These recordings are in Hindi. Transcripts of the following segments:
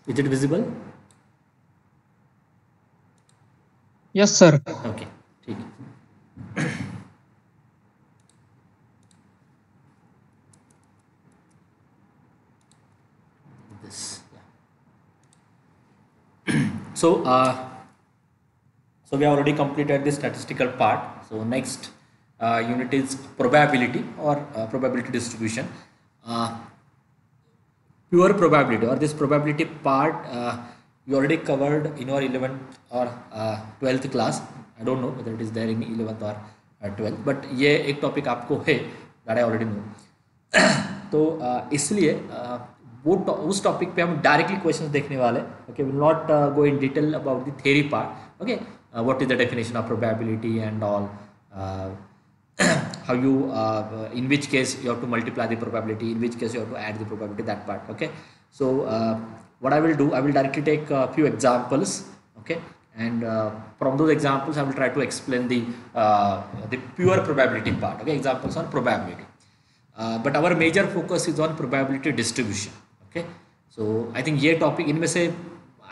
Is it visible? Yes sir. Okay, ठीक है। This, yeah. So, so we have already completed the statistical part. So next unit is probability or probability distribution. Pure probability or this probability part you already covered in your 11th or 12th class. I don't know whether it is there in 11th or 12th, but ये एक टॉपिक आपको है that I already know. तो इसलिए वो उस टॉपिक पे हम डायरेक्टली क्वेश्चंस देखने वाले. Okay, will not go in detail about the theory part. Okay, what is the definition of probability and all, how you in which case you have to multiply the probability, in which case you have to add the probability, that part. Okay, so what I will do, I will directly take a few examples. Okay, and from those examples I will try to explain the pure probability part. Okay, examples on probability. But our major focus is on probability distribution. Okay, so I think ये topic इनमें से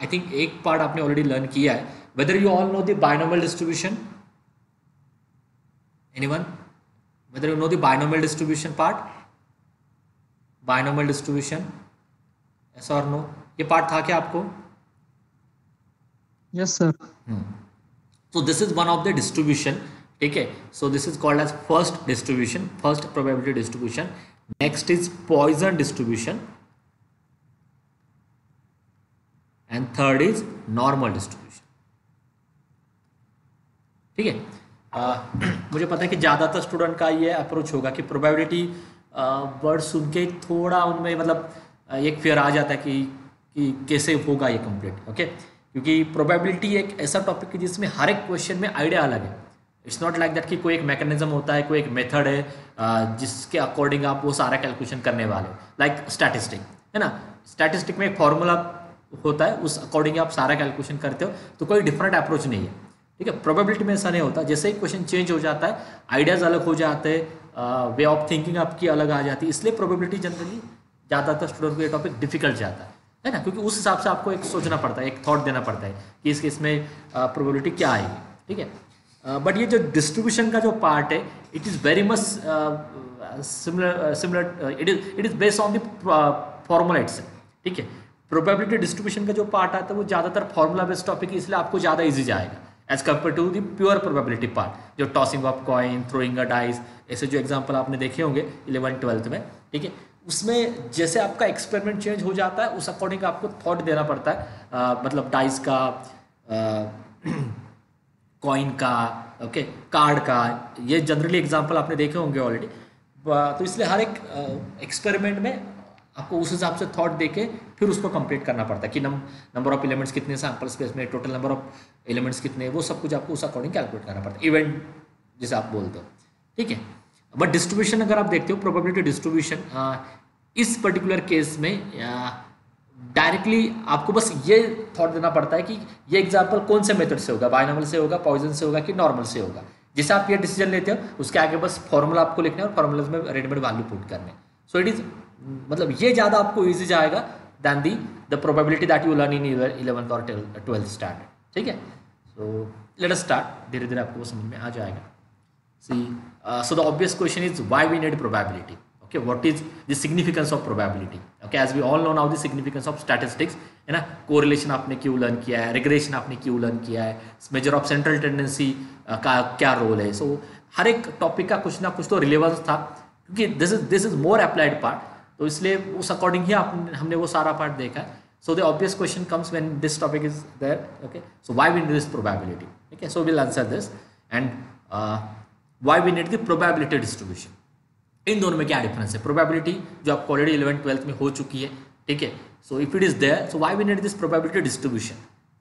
I think एक part आपने already learn किया है. Whether you all know the binomial distribution? Anyone? Whether you know the binomial distribution part? Binomial distribution? Yes or no? ये part था क्या आपको? Yes sir. So this is one of the distribution. Okay, so this is called as first distribution, first probability distribution. Next is Poisson distribution, and third is normal distribution. ठीक है. मुझे पता है कि ज़्यादातर स्टूडेंट का ये अप्रोच होगा कि प्रोबेबिलिटी वर्ड सुन के थोड़ा उनमें मतलब एक फियर आ जाता है कि कैसे होगा ये कंप्लीट. ओके, क्योंकि प्रोबेबिलिटी एक ऐसा टॉपिक है जिसमें हर एक क्वेश्चन में आइडिया अलग है. इट्स नॉट लाइक दैट कि कोई एक मैकेनिज्म होता है, कोई एक मेथड है जिसके अकॉर्डिंग आप वो सारा कैलकुलेशन करने वाले हो. लाइक स्टैटिस्टिक है ना, स्टैटिस्टिक में एक फॉर्मूला होता है, उस अकॉर्डिंग आप सारा कैलकुलेशन करते हो, तो कोई डिफरेंट अप्रोच नहीं है. ठीक है, प्रोबेबिलिटी में ऐसा नहीं होता. जैसे ही क्वेश्चन चेंज हो जाता है, आइडियाज़ अलग हो जाते हैं, वे ऑफ थिंकिंग आपकी अलग आ जाती है. इसलिए प्रोबेबिलिटी जनरली ज़्यादातर स्टूडेंट को ये टॉपिक डिफिकल्ट जाता है ना, क्योंकि उस हिसाब से आपको एक सोचना पड़ता है, एक थॉट देना पड़ता है कि इस केस में प्रोबेबिलिटी क्या आएगी. ठीक है, बट ये जो डिस्ट्रीब्यूशन का जो पार्ट है, it is very much similar, it is based on the formula itself. ठीक है, प्रोबेबिलिटी डिस्ट्रीब्यूशन का जो पार्ट आता है वो ज़्यादातर फॉर्मूला बेस्ड टॉपिक है, इसलिए आपको ज़्यादा ईजी जाएगा as compare to the pure probability part, जो tossing of coin, throwing a dice, ऐसे जो एग्जांपल आपने देखे होंगे 11th-12th में. ठीक है, उसमें जैसे आपका एक्सपेरिमेंट चेंज हो जाता है, उस अकॉर्डिंग आपको थॉट देना पड़ता है, मतलब डाइस का, कॉइन का, ओके, कार्ड का. ये जनरली एग्जांपल आपने देखे होंगे ऑलरेडी. तो इसलिए हर एक एक्सपेरिमेंट में आपको उस हिसाब से थॉट देके फिर उसको कंप्लीट करना पड़ता है कि नंबर ऑफ एलिमेंट्स कितने सैम्पल स्पेस में, टोटल नंबर ऑफ एलिमेंट्स कितने, वो सब कुछ आपको उस अकॉर्डिंग कैलकुलेट करना पड़ता है, इवेंट जिसे आप बोलते हो. ठीक है, बट डिस्ट्रीब्यूशन अगर आप देखते हो, प्रोबेबिलिटी डिस्ट्रीब्यूशन, इस पर्टिकुलर केस में डायरेक्टली आपको बस ये थॉट देना पड़ता है कि ये एग्जाम्पल कौन से मेथड से होगा, बाइनॉमियल से होगा, पॉइजन से होगा कि नॉर्मल से होगा. जिससे आप ये डिसीजन लेते हो, उसके आगे बस फॉर्मूला आपको लिखना है और फॉर्मूलाज में रेडीमेड वैल्यू पुट करने. सो इट इज़, मतलब ये ज़्यादा आपको ईजी जाएगा than the probability that you learn in 11th और 12th स्टैंडर्ड. ठीक है, सो लेट अस स्टार्ट. धीरे धीरे आपको वो समझ में आ जाएगा. See, so the obvious question is why we need probability. Okay, what is the significance of probability? Okay, as we all know now the significance of statistics है ना. correlation आपने क्यों लर्न किया है, regression आपने क्यों लर्न किया है, measure of central tendency का क्या रोल है. सो हर एक टॉपिक का कुछ ना कुछ तो रिलेवेंस था, क्योंकि this is more applied part, तो इसलिए उस अकॉर्डिंग ही हमने वो सारा पार्ट देखा है. So the obvious question comes when this topic is there. Okay, so why we need this probability. Okay, so will answer this. And why we need the probability distribution. इन दोनों में क्या डिफरेंस है. प्रोबेबिलिटी जो आपको ऑलरेडी 11th-12th में हो चुकी है. ठीक है, so if it is there, so why we need this probability distribution.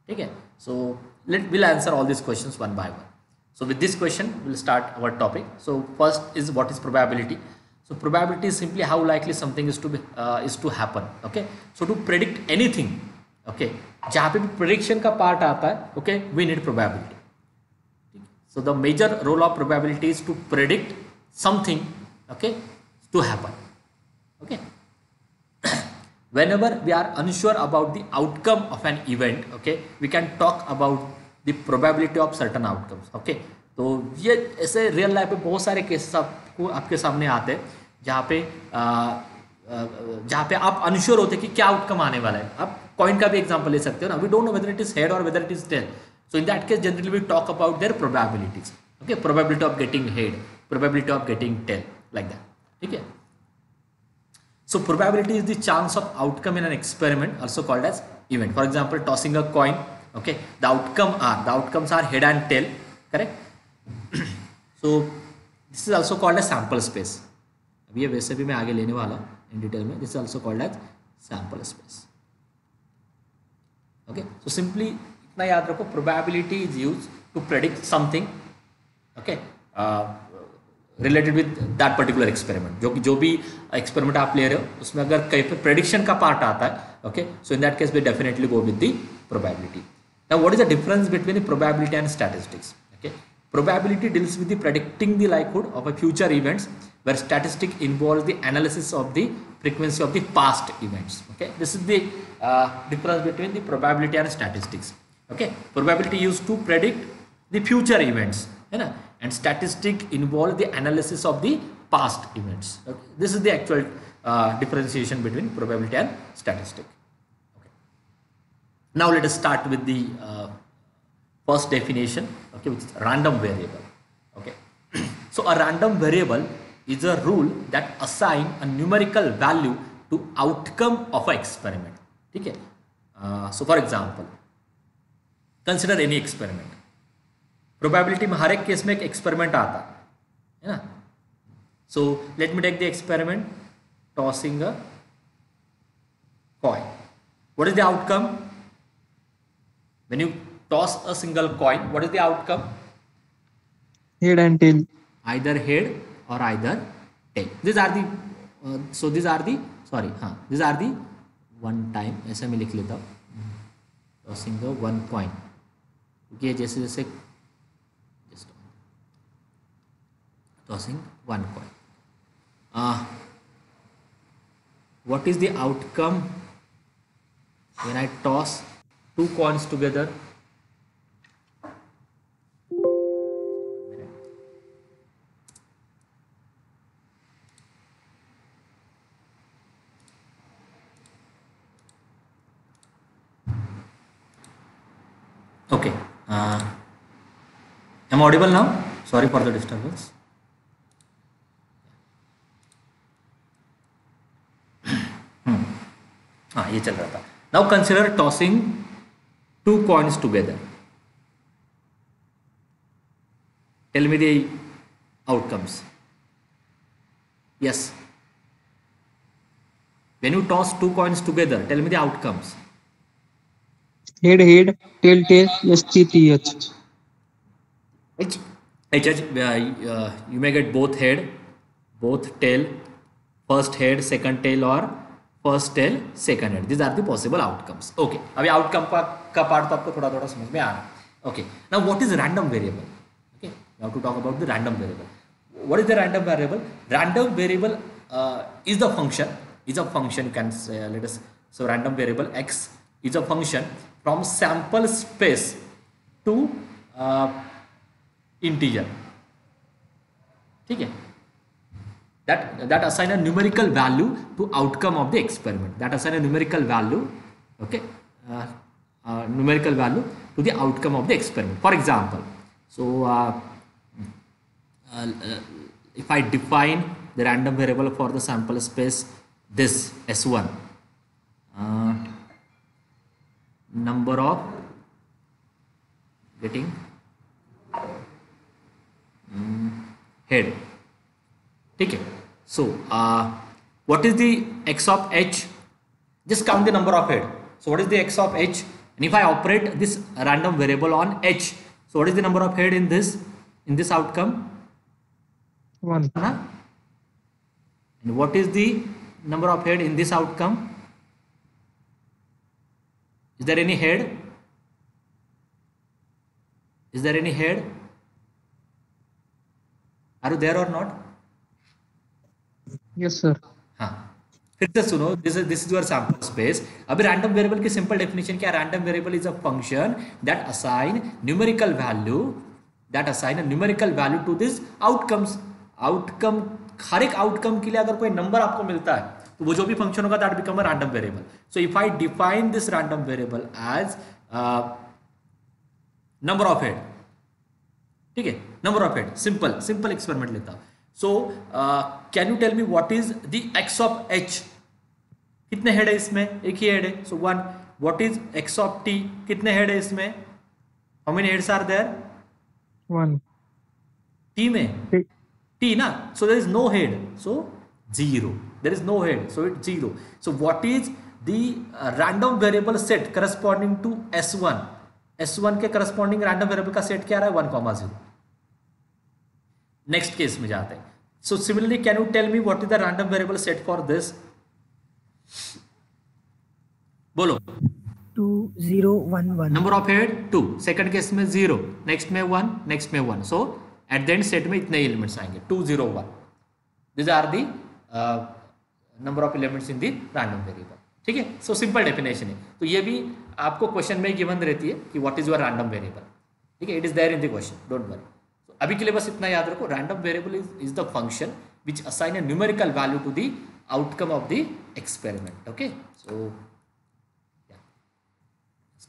ठीक है, so will answer all this questions one by one. So with this question, we'll start our topic. So first is what is probability. So probability is simply how likely something is to happen. Okay. So to predict anything, okay, जहाँ पे भी prediction का part आता है, okay, we need probability. So the major role of probability is to predict something, okay, to happen. Okay. whenever we are unsure about the outcome of an event, okay, we can talk about the probability of certain outcomes, okay. तो ये ऐसे रियल लाइफ में बहुत सारे केसेस आपको आपके सामने आते हैं जहाँ पे आप अनश्योर होते कि क्या आउटकम आने वाला है. आप कॉइन का भी एग्जांपल ले सकते हो ना. We don't know whether it is head और whether it is tail. So in that case generally we talk about their probabilities. Okay, probability of getting head, probability of getting tail, like that. ठीक है. So probability is the chance of outcome in an experiment, also called as event. For example, tossing a coin. Okay, the outcomes are head and tail. Correct. So this is also called as sample space. अभी ये वैसे भी मैं आगे लेने वाला हूँ in detail में. This is also called as sample space. Okay. So simply इतना याद रखो, probability is used to predict something. Okay. Related with that particular experiment. जो भी एक्सपेरिमेंट आप ले रहे हो उसमें अगर कहीं पर प्रेडिक्शन का पार्ट आता है, okay, so in that case we definitely go with the probability. Now what is the difference between the probability and statistics? Okay, probability deals with the predicting the likelihood of a future events, where statistic involves the analysis of the frequency of the past events. Okay, this is the difference between the probability and statistics. Okay, probability used to predict the future events, है ना, and statistic involve the analysis of the past events. Okay. This is the actual differentiation between probability and statistic. Okay. Now let us start with the first definition, okay, which is random variable. Okay. So a random variable is a rule that assign a numerical value to outcome of an experiment. ठीक है. So for example, consider any experiment. Probability में हर एक केस में एक एक्सपेरिमेंट आता है ना. So let me take the experiment tossing a coin. What is the outcome when you toss a single coin? What is the outcome? Head and tail. Either head और either tail. This are the this are the one time. ऐसे मैं लिख लेता हूँ, टॉसिंग अ वन कॉइन, क्योंकि जैसे जैसे tossing one coin. What is the outcome when I toss two coins together? Okay. Am I audible now? Sorry for the disturbance. हाँ, ये चल रहा था. Now consider tossing two coins together. Tell me the outcomes. Yes, when you toss two coins together, tell me the outcomes. Head head, tail tail, STTH. You may get both head, both tail, first head, second tail, or first tail second head. This are the possible outcomes. Okay, अभी आउटकम का पार्ट तो आपको थोड़ा थोड़ा समझ में आ रहा है. Okay, now what is random variable? Okay, we have to talk about the random variable. What is the random variable? Random variable is a function, you can say, let us, so random variable x is a function from sample space to integer. ठीक है, that assign a numerical value to outcome of the experiment. That assign a numerical value, okay, numerical value to the outcome of the experiment. For example, so if I define the random variable for the sample space, this S1, number of getting head. ठीक है. So what is the x of h? Just count the number of head. So what is the x of h? And if I operate this random variable on h, so what is the number of head in this outcome? 1. And what is the number of head in this outcome? Is there any head? Is there any head? Are you there or not? Yes, sir. हाँ, फिर से सुनो, this is your sample space. अभी रैंडम वेरिएबल की सिंपल डेफिनेशन क्या है? Random variable is a function that assign numerical value, to this outcomes. Outcome, हर एक आउटकम के लिए अगर कोई नंबर आपको मिलता है तो वो जो भी फंक्शन होगा that become a random variable. So if I define this random variable as number of head, ठीक है, number of head, simple simple experiment लेता हूं। So can you tell me what is the X of H? कितने हेड है इसमें? एक ही हेड है, so one. What is X of T? कितने हेड है इसमें? How many heads are there? 1. T में, Hey, टी ना, so there is no head, so 0. There is no head, so it's 0. So what is the random variable set corresponding to s1? s1 के corresponding random variable का set क्या रहा है? 1,0. नेक्स्ट केस में जाते हैं। so similarly can you tell me what is the random variable set for this? बोलो। 2 0 1 1. Number of head 2, second case में 0, नेक्स्ट में 1, नेक्स्ट में 1, so at the end set में इतने एलिमेंट्स आएंगे 2 0 1। This are the number of elements in the random variable, ठीक है। सो सिंपल डेफिनेशन है। तो ये भी आपको क्वेश्चन में गिवन रहती है कि what is your random variable, ठीक है, it is there in the question, don't worry. तो अभी के लिए बस इतना याद रखो, random variable is the function which assign a numerical value to the outcome of the experiment, okay. So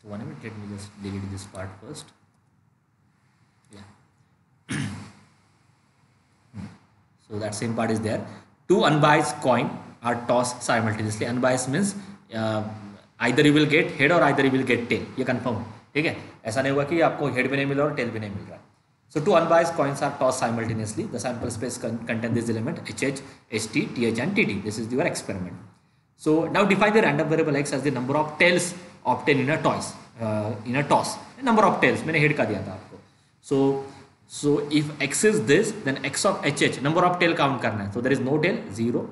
one minute, let me just delete this part first. Yeah. So that same part is there. Two unbiased coin are tossed simultaneously. Unbiased means either you will get head or either you will get tail. ये confirm है, ठीक है। ऐसा नहीं हुआ कि आपको head भी नहीं मिल रहा और tail भी नहीं मिल रहा। So two unbiased coins are tossed simultaneously. The sample space contains this element HH, HT, TH and TT. This is your experiment. So now define the random variable x as the number of tails obtained in a toss. Number of tails मैंने head का दिया था आपको। So if x is this, then x of HH number of tail count करना है। So there is no tail, 0.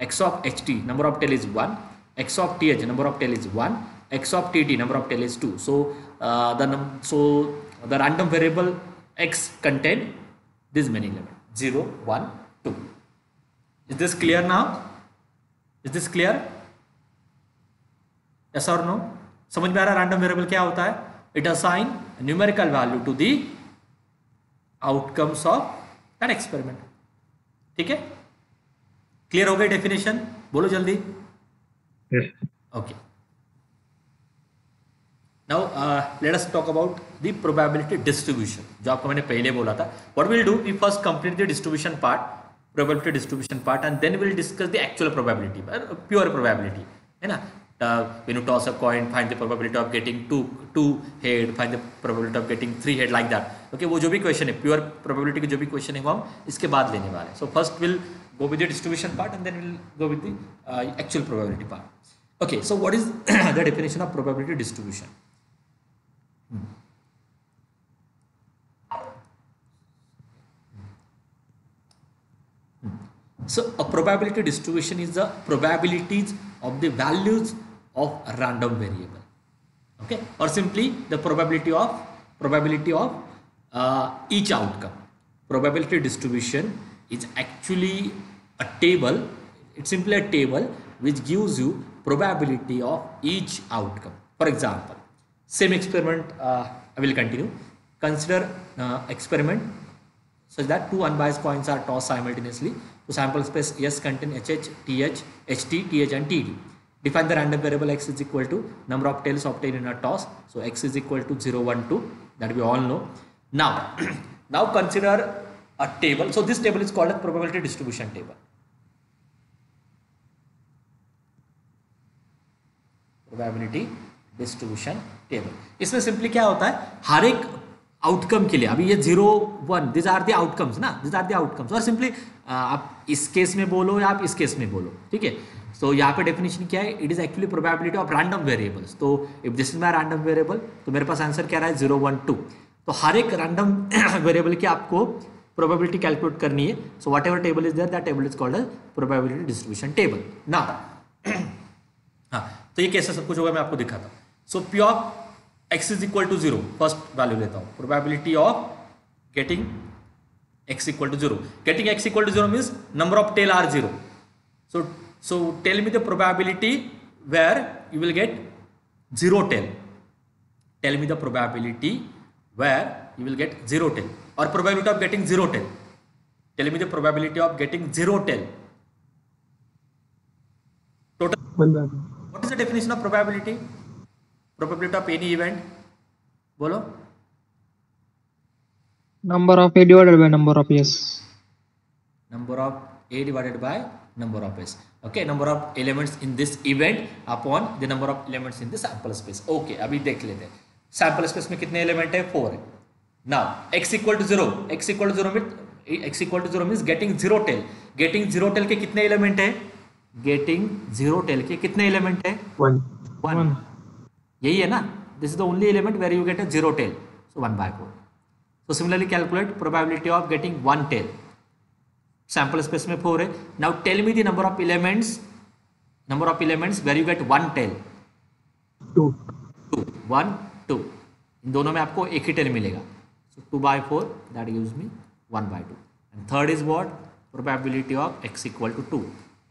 x of HT number of tail is 1. x of TH number of tail is 1. x of TT number of tail is 2. So the random variable x contain this many elements 0 1 2. Is this clear now? Is this clear? Yes or no? समझ में आ रहा है रैंडम वेरिएबल क्या होता है? It assign numerical value to the outcomes of that experiment, ठीक है। क्लियर हो गई डेफिनेशन? बोलो जल्दी। Okay, now let us talk about the probability distribution, जो आपको मैंने पहले बोला था। What will do, we first complete the distribution part, probability distribution part, and then will discuss the actual probability, pure probability, है ना। When you toss a coin, find the probability of getting two head, find the probability of getting 3 head, like that. Okay, वो जो भी क्वेश्चन है, प्योर प्रोबेबिलिटी के जो भी क्वेश्चन है वो हम इसके बाद लेने वाले हैं। So first will go with the distribution part and then will go with the actual probability part. Okay, so what is the definition of probability distribution? So a probability distribution is the probabilities of the values of a random variable, okay, or simply the probability of each outcome. Probability distribution is actually a table, it's simply a table which gives you probability of each outcome. For example, same experiment, I will continue. Consider experiment such that two unbiased coins are tossed simultaneously. So sample space S contain HH, TH, HT, TH and TD. Define the random variable x is equal to number of tails obtained in a toss. So x is equal to 0, 1, 2. That we all know. Now, now consider a table. So this table is called a probability distribution table. Probability distribution table. इसमें सिंपली क्या होता है, हर एक आउटकम के लिए, अभी ये 0 1 दिस आर द आउटकम्स ना, दिस आर द आउटकम्स, और सिंपली आप इस केस में बोलो या आप इस केस में बोलो, ठीक है। सो यहाँ पे डेफिनेशन क्या है, it is actually probability of random variables. तो if this is my random variable, तो मेरे पास आंसर क्या रहा है 0 1 2। तो हर एक रैंडम वेरिएबल की आपको प्रोबेबिलिटी कैलकुलेट करनी है। So whatever table is there, that table is called a probability distribution table. ना हाँ, तो ये कैसे सब कुछ होगा मैं आपको दिखाता हूँ। So P of x is equal to 0, first value लेता हूँ, probability of getting x equal to 0. Getting x equal to 0 means number of tail are 0. So So tell me the probability where you will get zero tail. Tell me the probability where you will get zero tail, or probability of getting zero tail. Tell me the probability of getting zero tail. Total. What is the definition of probability? Probability of any event. बोलो. Number of A divided by number of S. Number of A divided by number of S. Okay, number of elements in this event upon the number of elements in the sample space. Okay, अभी देख लेते हैं. Sample space में कितने element है? 4 है. Now x equal to 0. X equal to 0 means getting zero tail. Getting zero tail के कितने element है? Getting zero tail के कितने element है? 1. यही है ना? This is the only element where you get a zero tail. So 1 by 4. So similarly calculate probability of getting one tail. Sample space में 4 है. Now tell me the number of elements where you get one tail. 2. 1, 2. इन दोनों में आपको एक ही टेल मिलेगा. So 2 by 4 that gives me 1 by 2. And third is what? Probability of x equal to 2.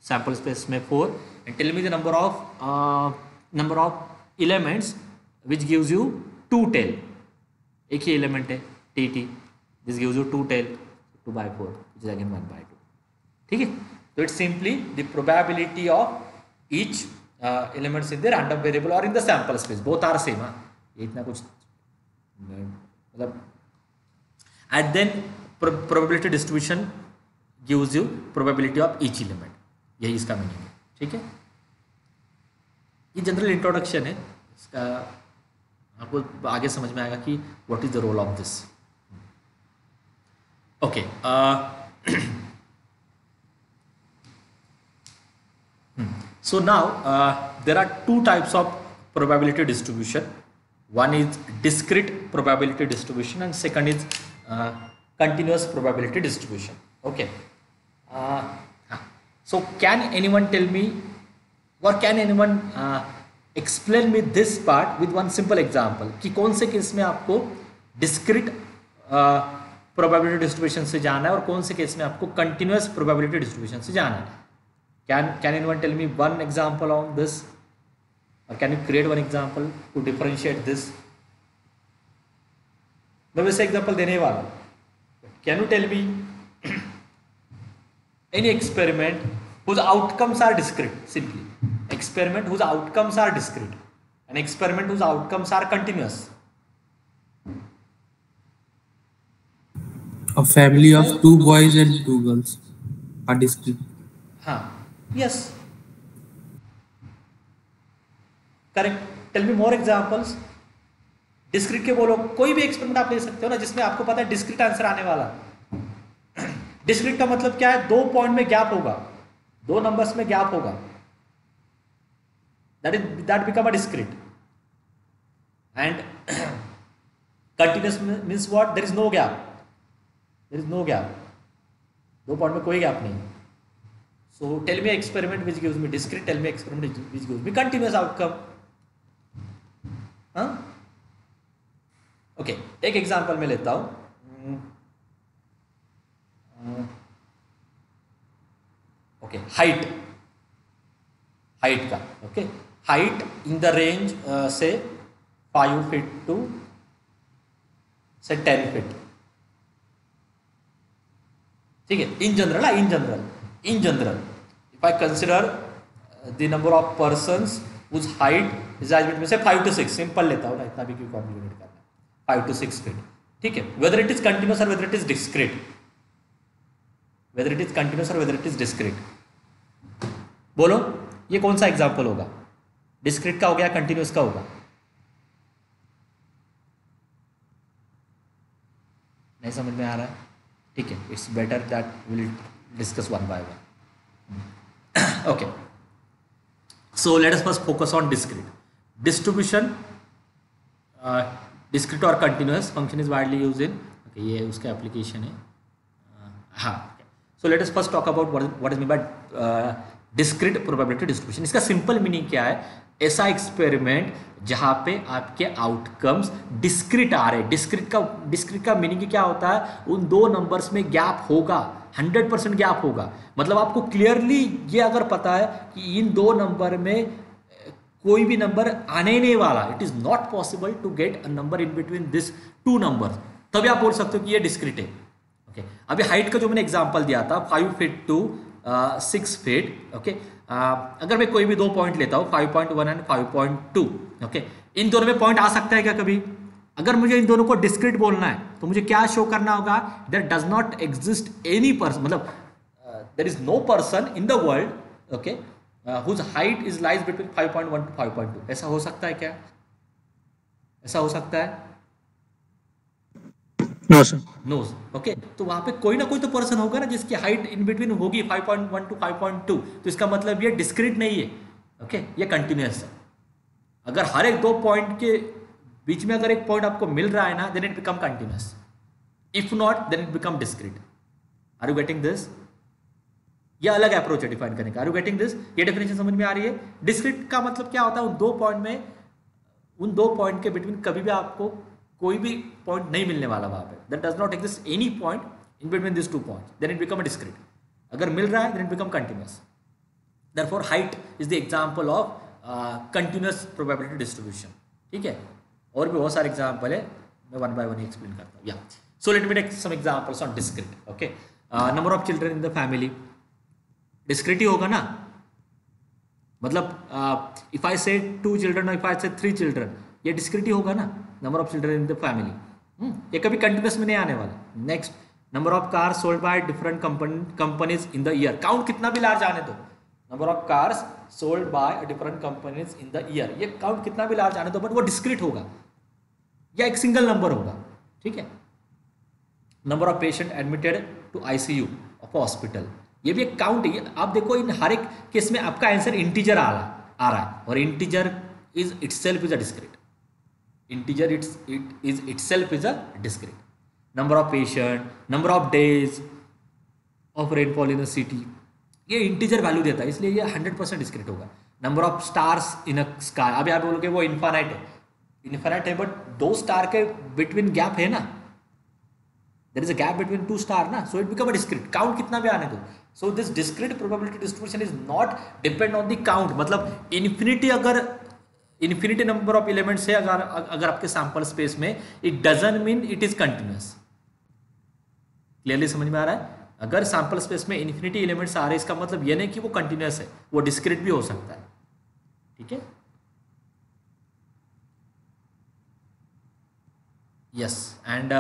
Sample space में 4. And tell me the number of elements which gives you 2 tail. एक ही element है tt. This gives you 2 tail. 2 by 4 which is again 1 by 2. ठीक है. So it's simply the probability of each elements in the random variable or in the sample space. Both are same. हाँ, ये इतना कुछ मतलब. And then probability distribution gives you probability of each element. यही इसका मीनिंग है. ठीक है. ये जनरल इंट्रोडक्शन है. इसका आपको आगे समझ में आएगा कि what is the role of this. Okay. So now there are two types of probability distribution. One is discrete probability distribution and second is continuous probability distribution. Okay. So can anyone tell me or can anyone explain me this part with one simple example कि कौन से केस में आपको discrete probability distribution से जाना है और कौन से केस में आपको continuous probability distribution से जाना है. Can anyone tell me one example on this, or can you create one example to differentiate this? मैं वैसे एग्जाम्पल देने वाला हूँ. Can you tell me any experiment whose outcomes are discrete? Simply experiment whose outcomes are discrete, an experiment whose outcomes are continuous. A family of 2 boys and 2 girls are discrete. हाँ. Yes. Correct. Tell me more examples. Discrete के बोलो. कोई भी एक्सपेरिमेंट आप ले सकते हो ना जिसमें आपको पता है डिस्क्रीट आंसर आने वाला. डिस्क्रीट का मतलब क्या है? 2 पॉइंट में गैप होगा, 2 नंबर्स में गैप होगा. That become a discrete. And continuous means what? There is no gap. There is no gap. 2 point में कोई गैप नहीं. So tell me experiment which gives me discrete. Tell me experiment which gives me continuous outcome. हाँ? Okay. एक एग्जाम्पल मैं लेता हूँ. Okay. Height का. Okay. Height in the range say 5 feet to say 10 feet. ठीक है. In general, if I consider the number of persons whose height is as between say 5 to 6, simple लेता हूँ ना, इतना भी क्यों कॉम्प्लिकेट करना है. 5 to 6 feet. ठीक है. Whether it is continuous or whether it is discrete. बोलो ये कौन सा एग्जाम्पल होगा? डिस्क्रीट का हो गया, कंटिन्यूस का होगा? नहीं समझ में आ रहा है? ठीक है. It's better that will discuss one by one. Okay. So let us first focus on discrete distribution. Discrete or continuous function is widely used in. Okay, ये उसका application है. हाँ. So let us first talk about what is meant by discrete probability distribution. इसका simple meaning क्या है? ऐसा एक्सपेरिमेंट जहाँ पे आपके आउटकम्स डिस्क्रीट आ रहे. डिस्क्रीट का मीनिंग क्या होता है? उन 2 नंबर्स में गैप होगा. 100% गैप होगा। मतलब आपको क्लियरली ये अगर पता है कि इन दो नंबर में कोई भी नंबर आने ही नहीं वाला, it is not possible to get a number in between this two number, तभी आप बोल सकते हो कि ये डिस्क्रीट है। ओके, अभी हाइट का जो मैंने एग्जांपल दिया था 5 फीट टू 6 फीट। ओके, अगर मैं कोई भी दो पॉइंट लेता हूँ 5.1 एंड 5.2, ओके, इन दोनों में पॉइंट आ सकता है क्या कभी? अगर मुझे इन दोनों को डिस्क्रीट बोलना है तो मुझे क्या शो करना होगा? There does not exist any person, मतलब there is no person in the world, okay, whose height is lies between 5.1 to 5.2। ऐसा हो सकता है क्या? ऐसा हो सकता है? No sir. नो। ओके, तो वहां पे कोई ना कोई तो पर्सन होगा ना जिसकी हाइट इन बिटवीन होगी 5.1 टू 5.2, तो इसका मतलब ये डिस्क्रीट नहीं है। ओके, ये कंटिन्यूअस है। अगर हर एक दो पॉइंट के बीच में अगर एक पॉइंट आपको मिल रहा है ना, then it become continuous, if not then it become discrete. Are you getting this? यह अलग अप्रोच है डिफाइन करने का। Are you getting this? ये डेफिनेशन समझ में आ रही है? डिस्क्रीट का मतलब क्या होता है? उन दो पॉइंट में, उन दो पॉइंट के बिटवीन कभी भी आपको कोई भी पॉइंट नहीं मिलने वाला वहां पे। That does not exist any point in between this two point, then it become a discrete. अगर मिल रहा है then it become continuous. Therefore height is the example of continuous probability distribution. ठीक है, और भी बहुत सारे एग्जांपल है, मैं वन बाय वन ही एक्सप्लेन करता हूँ। या so let me take some examples on discrete. Okay, number of children in the family, discrete ही होगा ना। मतलब इफ आई से 2 चिल्ड्रन, इफ आई से 3 चिल्ड्रन, ये डिस्क्रीट ही होगा ना, number of children in the family. ये कभी कंटिन्यूअस में नहीं आने वाला। Next, number of car sold by different companies in the year, count कितना भी लार्ज आने दो, number of cars sold by different companies in the year, ये काउंट कितना भी लार्ज आने दो, बट वो डिस्क्रीट होगा या एक सिंगल नंबर होगा। ठीक है, number of patient admitted to ICU of hospital, ये भी एक काउंट है। आप देखो इन हर एक केस में आपका आंसर इंटीजर आ रहा है, और integer is itself is a discrete. Integer it is itself is a discrete. Number of patient, number of days of rainfall in a city, ये इंटीजर वैल्यू देता है, इसलिए ये 100% डिस्क्रीट होगा। Number of stars in a sky, अभी आप बोलोगे वो इन्फानाइट है, इन्फानाइट है, बट दो स्टार के बिटवीन गैप है ना, there is a gap between two star na, so it become a discrete, count कितना भी आने दो। so this discrete probability distribution is not depend on the count, मतलब infinity, अगर infinity number of elements है अगर आपके sample space में, it doesn't mean it is continuous। clearly समझ में आ रहा है? अगर sample space में infinity elements आ रहे हैं, इसका मतलब ये नहीं कि वो continuous है, वो discrete भी हो सकता है। ठीक है, yes, and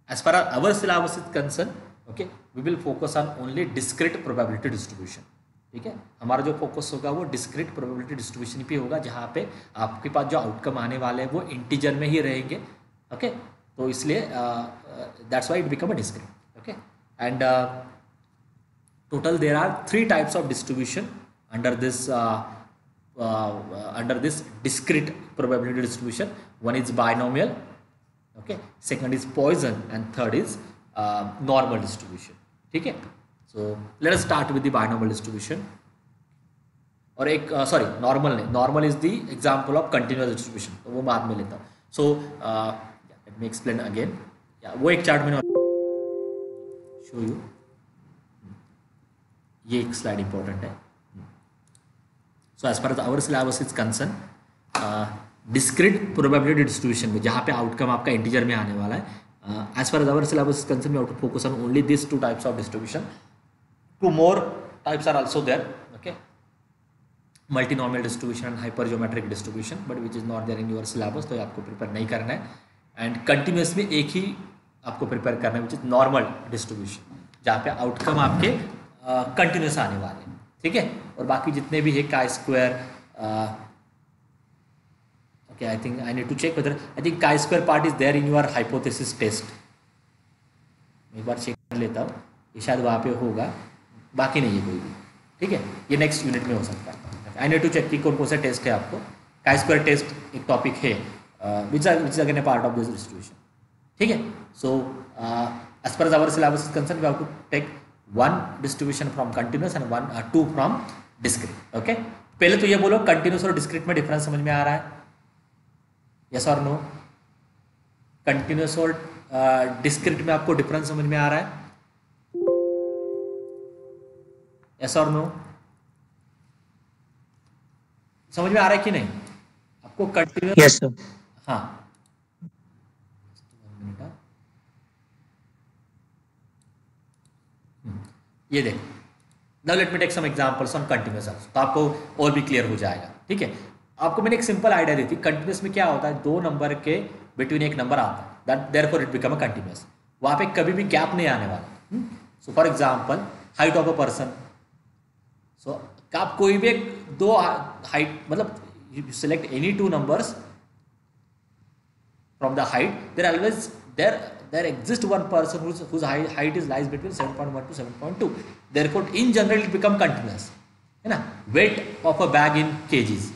as far as our syllabus is concerned, okay, we will focus on only discrete probability distribution। ठीक है, हमारा जो फोकस होगा वो डिस्क्रीट प्रोबेबिलिटी डिस्ट्रीब्यूशन पे होगा, जहाँ पे आपके पास जो आउटकम आने वाले हैं वो इंटीजर में ही रहेंगे। ओके, तो इसलिए that's why it become a discrete. Okay, and total there are 3 types of distribution under this discrete probability distribution. One is binomial, okay, second is Poisson, and third is normal distribution। ठीक है, so let us start with the binomial distribution। और एक सॉरी नॉर्मल नहीं, normal is the example of continuous distribution, तो वो बाद में लेता हूँ। सो लेट मी एक्सप्लेन अगेन, वो एक चार्ट मैंने शो यू, ये एक स्लाइड इंपॉर्टेंट है। So as far as our syllabus is concern, discrete probability distribution में जहाँ पे आउटकम आपका इंटीजर में आने वाला है, as far as our syllabus concern, we have to focus on only this 2 types of distribution. 2 more types are also there, okay, multinomial distribution and hypergeometric distribution, but which is not there in your syllabus, तो आपको प्रिपेयर नहीं करना है। एंड कंटिन्यूस में एक ही आपको प्रिपेयर करना है, विच इज नॉर्मल डिस्ट्रीब्यूशन, जहाँ पे आउटकम आपके कंटिन्यूस आने वाले हैं। ठीक है, और बाकी जितने भी है chi square, okay, I think I need to check whether I think chi square part is there in your hypothesis test। एक बार चेक कर लेता हूँ, ये शायद वहाँ पे होगा, बाकी नहीं है कोई भी। ठीक है, ये नेक्स्ट यूनिट में हो सकता है। आई नीड टू चेक कि कौन कौन सा टेस्ट है आपको। chi square टेस्ट एक टॉपिक है, which is again a part of this distribution. ठीक है, so as per our syllabus is concern, we have to take 1 distribution from continuous and 2 from discrete. Okay, पहले तो ये बोलो कंटिन्यूस और डिस्क्रीट में डिफरेंस समझ में आ रहा है? यस और नो? कंटिन्यूस और डिस्क्रीट में आपको डिफरेंस समझ में आ रहा है? यस और नो? समझ में आ रहा है कि नहीं आपको कंटिन्यूअस? Yes, sir. हाँ, ये देखो, now let me take some examples on continuous तो आपको और भी क्लियर हो जाएगा। ठीक है, आपको मैंने एक सिंपल आइडिया दी थी, कंटिन्यूअस में क्या होता है, दो नंबर के बिटवीन एक नंबर आता है, that therefore it become a continuous. वहाँ पे कभी भी गैप नहीं आने वाला। So for example height of a person, so आप कोई भी एक दो हाइट, मतलब you select any two numbers from the height, there exists one person whose height is lies between 7.1 to 7.2. Therefore, in general, it become continuous. है ना? Weight of a bag in kgs,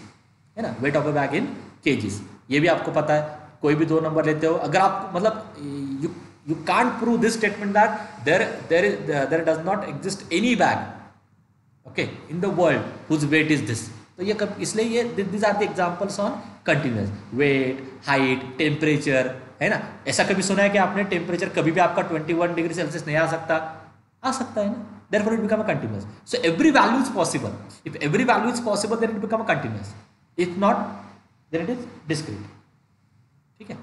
है ना? Weight of a bag in kgs. ये भी आपको पता है। कोई भी दो नंबर लेते हो, अगर आप मतलब you can't prove this statement that there does not exist any bag, okay, in the world whose weight is this. तो ये कब, इसलिए ये this are the examples on continuous. Weight, height, temperature, है ना? ऐसा कभी सुना है कि आपने टेम्परेचर कभी भी आपका 21 डिग्री सेल्सियस नहीं आ सकता? आ सकता है ना? Therefore it become a continuous. So every value is possible. If every value is possible then it become a continuous, if not then it is discrete. ठीक है,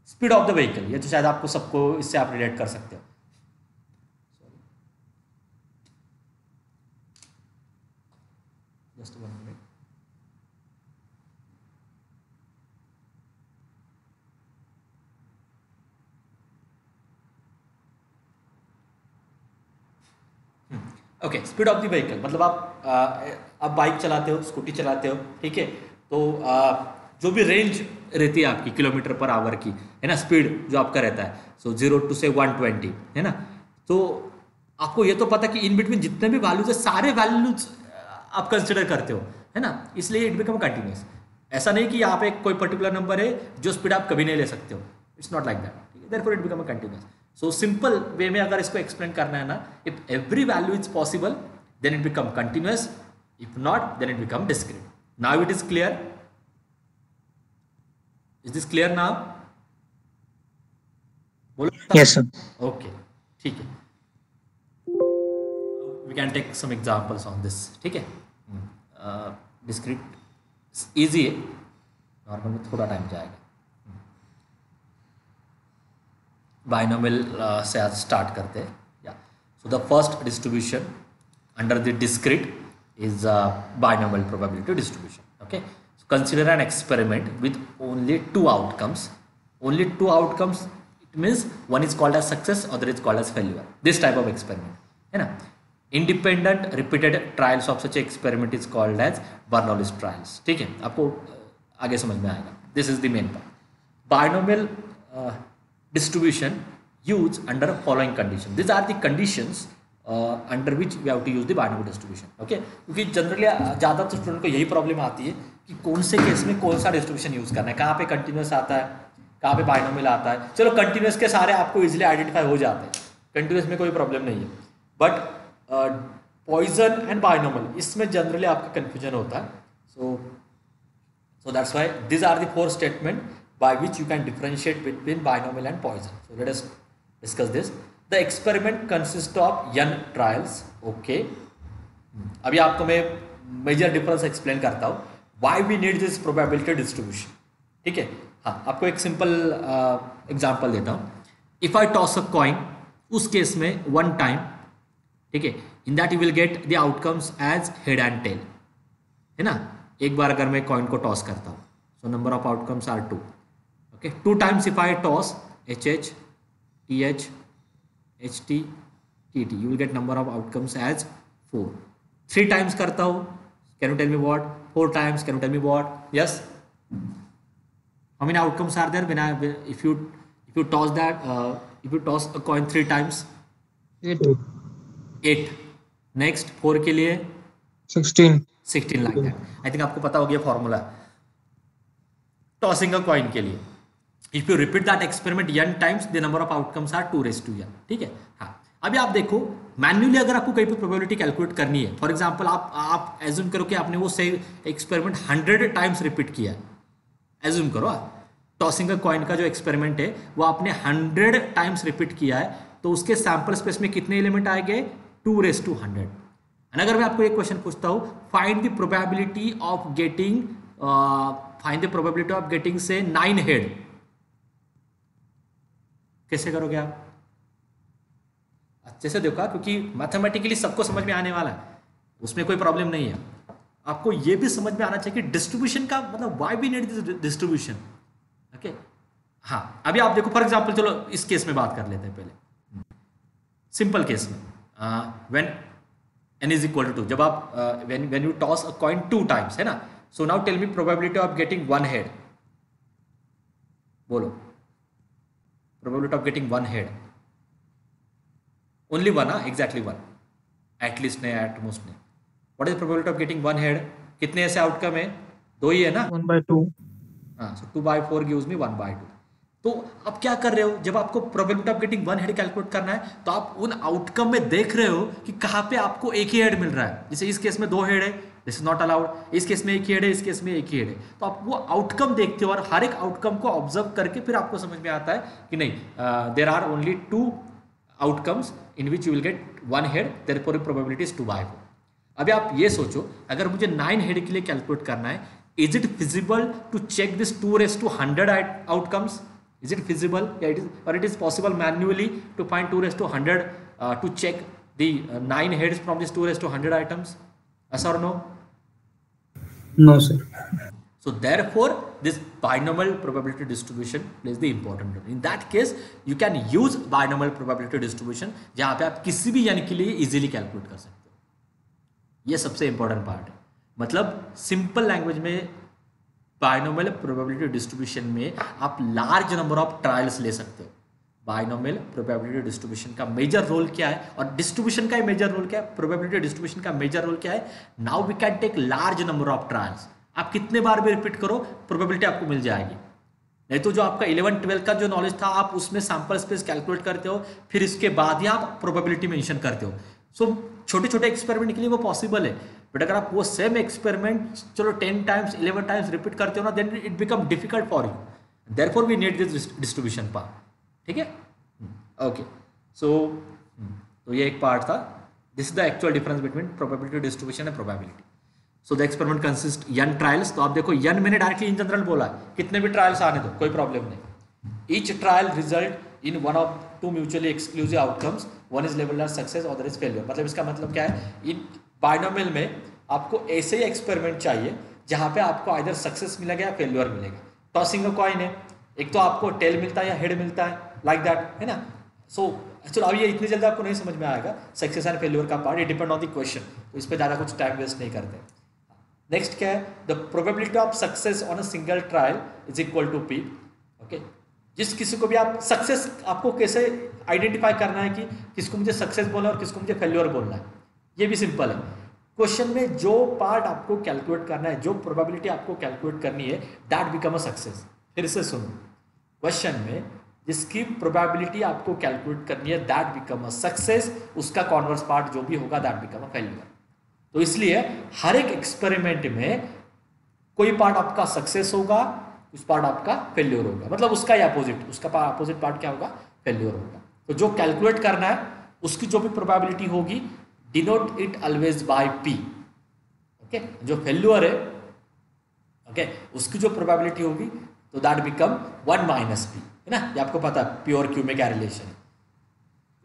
स्पीड ऑफ द व्हीकल, ये तो शायद आपको सबको इससे आप रिलेट कर सकते हो। Just 1 minute. Okay, speed of the vehicle मतलब आप बाइक चलाते हो, स्कूटी चलाते हो, ठीक है, तो जो भी रेंज रहती है आपकी किलोमीटर पर आवर की, है ना, स्पीड जो आपका रहता है, सो 0 to 120, है ना, तो आपको ये तो पता कि इन बिटवीन जितने भी वैल्यूज है सारे वैल्यूज आप कंसिडर करते हो, है ना, इसलिए इट बिकम कंटिन्यूअस। ऐसा नहीं कि यहाँ पे कोई पर्टिकुलर नंबर है जो स्पीड आप कभी नहीं ले सकते हो, इट्स नॉट लाइक दैट। ठीक है, therefore it become a continuous. So simple way में अगर इसको एक्सप्लेन करना है ना, if every value is possible then it become continuous, if not then it become discrete. Now it is clear? Is this clear now? बोलो। Yes, sir. ओके, ठीक है, we can take some examples on this. ठीक है, डिस्क्रीट इजी है, नॉर्मल में थोड़ा टाइम जाएगा। बाइनोमियल से आज स्टार्ट करते हैं। या so the first distribution under the discrete is binomial probability distribution. Okay, so consider an experiment with only two outcomes. Only two outcomes, it means one is called as success, other is called as failure. This type of experiment, है ना? Independent repeated trials of such experiment is called as Bernoulli's trials. ठीक है, आपको आगे समझ में आएगा. This is the main part. Binomial distribution used under following conditions. These are the conditions under which we have to use the binomial distribution. Okay, क्योंकि जनरली ज़्यादातर स्टूडेंट को यही प्रॉब्लम आती है कि कौन से केस में कौन सा डिस्ट्रीब्यूशन यूज़ करना है, कहाँ पे कंटिन्यूस आता है, कहाँ पे बाइनोमियल आता है. चलो कंटिन्यूस के सारे आपको इजीली आइडेंटिफाई हो जाते हैं, कंटिन्यूस में कोई प्रॉब्लम नहीं है. बट पॉइजन एंड बाइनोमियल इसमें जनरली आपका कन्फ्यूजन होता है. So that's why this are the 4 statement by which you can differentiate between binomial and Poisson. So let us discuss this. The experiment consists of n trials. Okay. अभी आपको मैं मेजर डिफरेंस एक्सप्लेन करता हूँ. Why we need this probability distribution. ठीक है, हाँ, आपको एक सिंपल एग्जांपल देता हूँ. If I toss a coin, उस केस में 1 टाइम, ठीक है, in that you will get the outcomes as head and tail, है ना. एक बार अगर मैं कॉइन को टॉस करता हूँ, so number of outcomes are 2. Okay, 2 times if I toss HH, TH, HT, TT, you will get number of outcomes as 4. 3 times करता हूँ, can you tell me what? 4 times, can you tell me what? Yes. How many outcomes are there when if you toss that if you toss a coin 3 times? 8. Next 4 के लिए 16 like that. I think आपको पता हो गया फॉर्मूला टॉसिंग अ कॉइन के लिए. If you repeat that experiment n times, the number of outcomes are 2 raised to n. ठीक है, हाँ. अभी आप देखो मैन्युअली अगर आपको कहीं पर प्रोबेबिलिटी कैलकुलेट करनी है, फॉर एग्जांपल आप एज्यूम करो कि आपने वो सेम एक्सपेरिमेंट 100 टाइम्स रिपीट किया है, एज्यूम करो. टॉसिंग अ कॉइन का जो एक्सपेरिमेंट है वो आपने 100 टाइम्स रिपीट किया है, तो उसके सैंपल स्पेस में कितने एलिमेंट आएंगे? 2⁻100। एंड अगर मैं आपको एक क्वेश्चन पूछता हूँ, find the probability of getting से 9 हेड, कैसे करोगे आप? अच्छे से देखो, क्योंकि मैथमेटिकली सबको समझ में आने वाला है, उसमें कोई प्रॉब्लम नहीं है। आपको ये भी समझ में आना चाहिए कि डिस्ट्रीब्यूशन का मतलब why we need this distribution. Okay, हाँ, अभी आप देखो फॉर एग्जांपल, चलो इस केस में बात कर लेते हैं पहले, सिंपल केस में, when n is equal to 2, जब आप when you toss a coin 2 times, है ना। So now tell me probability of getting 1 head, बोलो probability of getting 1 head, only 1, exactly 1, at least नहीं, एट मोस्ट नहीं। What is probability of getting 1 head? कितने ऐसे आउटकम है? 2 ही है ना। 1/2. हाँ, सो 2/4 गिव्स मी 1/2। तो आप क्या कर रहे हो, जब आपको probability of getting 1 head calculate करना है, तो आप उन आउटकम में देख रहे हो कि कहाँ पे आपको एक ही हेड मिल रहा है। जैसे इस केस में 2 हेड है, दिस इज नॉट अलाउड। इस केस में एक ही हेड है, इस केस में एक ही हेड है। तो आप वो आउटकम देखते हो और हर एक आउटकम को ऑब्जर्व करके फिर आपको समझ में आता है कि नहीं, there are only 2 outcomes in which you will get 1 head, therefore probability is 2/4। अभी आप ये सोचो, अगर मुझे 9 हेड के लिए कैलकुलेट करना है, is it feasible to check this 2⁻100 outcomes? Is it feasible, या इट इज, और it is possible manually to find 2⁻100 to check the 9 heads from this 2⁻100 items? Yes or no? No, sir. So therefore, this binomial probability distribution plays the important role. In that case, you can use binomial probability distribution, जहाँ पे आप किसी भी यानी के लिए इजीली कैलकुलेट कर सकते हो। ये सबसे इंपॉर्टेंट पार्ट है। मतलब सिंपल लैंग्वेज में बाइनोमियल प्रोबेबिलिटी डिस्ट्रीब्यूशन में आप लार्ज नंबर ऑफ ट्रायल्स ले सकते हो। बाइनोमियल प्रोबेबिलिटी डिस्ट्रीब्यूशन का मेजर रोल क्या है, और डिस्ट्रीब्यूशन का मेजर रोल क्या है, प्रोबेबिलिटी डिस्ट्रीब्यूशन का मेजर रोल क्या है? Now we can take large number of trials. आप कितने बार भी रिपीट करो, प्रोबेबिलिटी आपको मिल जाएगी। नहीं तो जो आपका 11-12 का जो नॉलेज था, आप उसमें सैंपल स्पेस कैलकुलेट करते हो, फिर इसके बाद ही आप प्रोबेबिलिटी मेंशन करते हो। सो छोटे छोटे एक्सपेरिमेंट के लिए वो पॉसिबल है, बट अगर आप वो सेम एक्सपेरिमेंट चलो 10 टाइम्स 11 टाइम्स रिपीट करते हो ना, then it become difficult for you. Therefore we need this distribution part. ठीक है, ओके। सो तो ये एक पार्ट था। This is the actual difference between probability distribution and probability. So the experiment consist n trials. तो आप देखो n मैंने डायरेक्टली इन जनरल बोला है, कितने भी ट्रायल्स आने दो, कोई प्रॉब्लम नहीं। Each trial result in one of 2 mutually exclusive outcomes, one is labelled as success, other is failure. मतलब इसका मतलब क्या है, इन बाइनोमियल में आपको ऐसे ही एक्सपेरिमेंट चाहिए जहाँ पे आपको आइदर सक्सेस मिलेगा या फेलियर मिलेगा। टॉसिंग अ कॉइन है, एक तो आपको टेल मिलता है या हेड मिलता है, लाइक दैट, है ना। सो चलो अब ये इतनी जल्दी आपको नहीं समझ में आएगा सक्सेस एंड फेलियर का part, it depend on the question, तो इस पर ज़्यादा कुछ टाइम वेस्ट नहीं करते। नेक्स्ट क्या है, the probability of success on a single trial is equal to P। Okay, जिस किसी को भी आप सक्सेस, आपको कैसे आइडेंटिफाई करना है कि किसको मुझे सक्सेस बोलना है और किसको मुझे फेल्योर बोलना है, ये भी सिंपल है। क्वेश्चन में जो पार्ट आपको कैलकुलेट करना है, जो प्रोबेबिलिटी आपको कैलकुलेट करनी है, दैट बिकम अ सक्सेस। फिर से सुनो, क्वेश्चन में जिसकी प्रोबेबिलिटी आपको कैलकुलेट करनी है, दैट बिकम अ सक्सेस, उसका कॉन्वर्स पार्ट जो भी होगा, दैट बिकम अ फेल्योर। तो इसलिए हर एक एक्सपेरिमेंट में कोई पार्ट आपका सक्सेस होगा, उस पार्ट आपका फेल्योर होगा, मतलब उसका ही अपोजिट, उसका अपोजिट पार्ट क्या होगा, फेल्योर होगा। तो जो कैलकुलेट करना है उसकी जो भी प्रोबेबिलिटी होगी, denote it always by P। Okay, जो फेल्योर है, ओके, उसकी जो प्रोबेबिलिटी होगी, तो दैट बिकम 1 - P, है ना। ये आपको पता है P और Q में क्या रिलेशन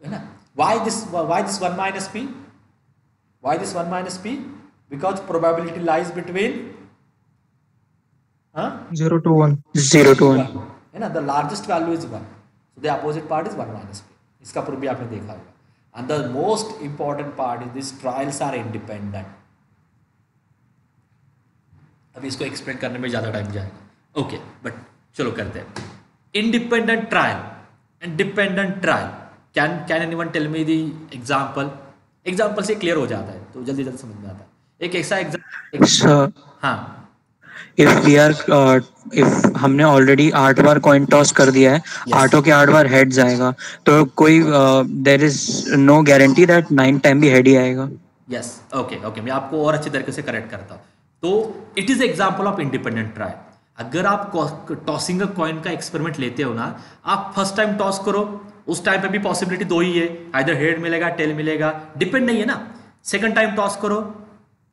है ना। Why this 1 - P? Why this 1 - P? Because probability lies between 0 to 1. 0 to 1. है ना, the largest value is 1, so the opposite part is 1 - P। इसका प्रूफ भी आपने देखा होगा। And the most important part is these trials are independent। अभी इसको एक्सप्लेन करने में ज़्यादा टाइम जाएगा, ओके, बट चलो करते हैं। Independent trial and dependent trial, can anyone tell me the example? Example से क्लियर हो जाता है, तो जल्दी जल्दी समझ में आता है। एक ऐसा एग्जाम्पल, हाँ, इफ हमने ऑलरेडी 8 बार कॉइन टॉस कर दिया है, Yes. 8 के 8 बार हेड जाएगा, तो कोई there is no guarantee that 9 time भी हेड ही आएगा। यस, ओके, मैं आपको और अच्छी तरीके से करेक्ट करता हूँ। तो it is example of independent trial. अगर आप टॉसिंग अ कॉइन का एक्सपेरिमेंट लेते हो ना, आप फर्स्ट टाइम टॉस करो, उस टाइम पे भी पॉसिबिलिटी दो ही है, आइदर हेड मिलेगा टेल मिलेगा, डिपेंड नहीं है ना। सेकंड टाइम टॉस करो,